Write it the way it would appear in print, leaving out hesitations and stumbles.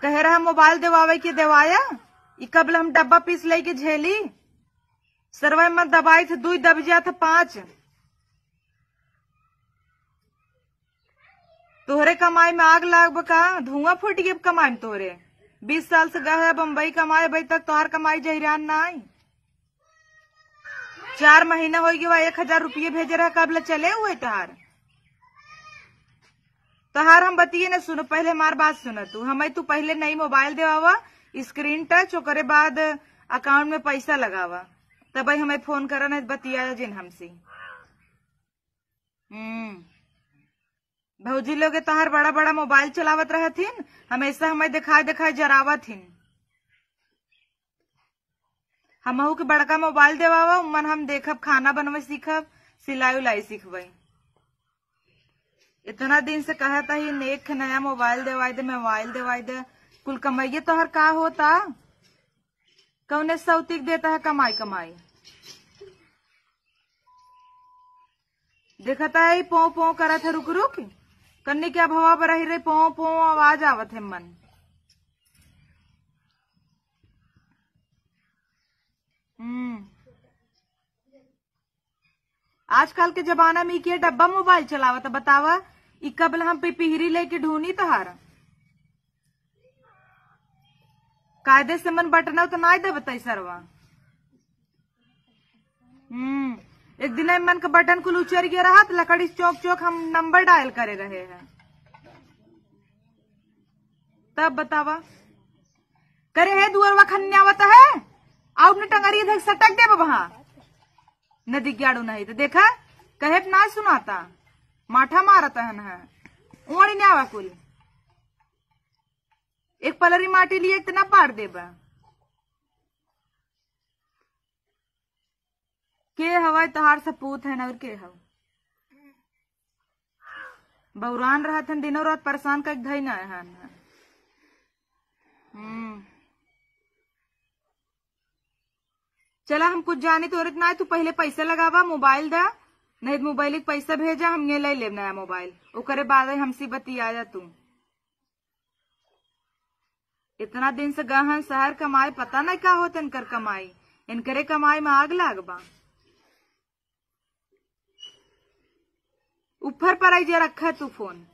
कहे रहा मोबाइल देवावे के देवाया ई कबल हम डब्बा पीस ले के झेली सरवाई में दबाई थे 2 दब जा था 5 तोहरे कमाई में आग लाग बका धुआं फूट गए कमाई में तोहरे 20 साल से गए बम्बई कमाए अभी तक तोहार कमाई जहिरान ना आई 4 महीना हो गया 1000 रुपये भेजे रहा कबल चले हुए तोहार हम बतिये न सुनो पहले हमार बात सुन तू हमें तू पहले नई मोबाइल देवावा स्क्रीन टच ओकरे बाद अकाउंट में पैसा लगावा तब हमें फोन करा नहीं बतिया जिन हमसे भौजी लोग तोहार बड़ा बड़ा मोबाइल चलावत रहथिन हमेशा हमें दिखाई जरावत हिन हमहू के बड़का मोबाइल देवावा उमन हम देखब खाना बनवे सीखब सिलाई उलाई सीखबे इतना दिन से कहता ही नेक नया मोबाइल देवाई दे कुल कमाइए तोहर का होता कौने सौतिक देता है कमाई देखता है पो पो करत है रुक कन्नी क्या भवा पर रही पो पो आवाज आवत है मन आजकल के जमाना में के डब्बा मोबाइल चलावत बतावा ई कबल हम पिपहिरी लेके ढूंढी तहार कायदे से मन बटना तो ना दे बताई सरवा एक दिन मन का बटन कुल उचर गया रहा तो लकड़ी चौक हम नंबर डायल करे रहे हैं तब बतावा करे है दुअरवा खन्यावत है आउट ने टंगरी इधर सटक दे वहां नदी ग्याड़ू नहीं तो देखा कहे ना सुनाता माठा मारता है ना ओड़ी ने आवा कुल एक पलरी माटी लिए इतना पार देबा के हवा तहार सपूत है और के हव बौरान रहा था दिनों रात परेशान का धई ना है चला हम कुछ जाने तो औरत ना तू पहले पैसा लगावा मोबाइल दा नहीं तो मोबाइल के पैसा भेजा हम ये ले लेब नया मोबाइल ओकरे बाद हमसे बतिया तू इतना दिन से गहन शहर कमाए पता नहीं का होता इनकर कमाई इनकरे कमाई में आग लागबा ऊपर पर आई जे रखा तू फोन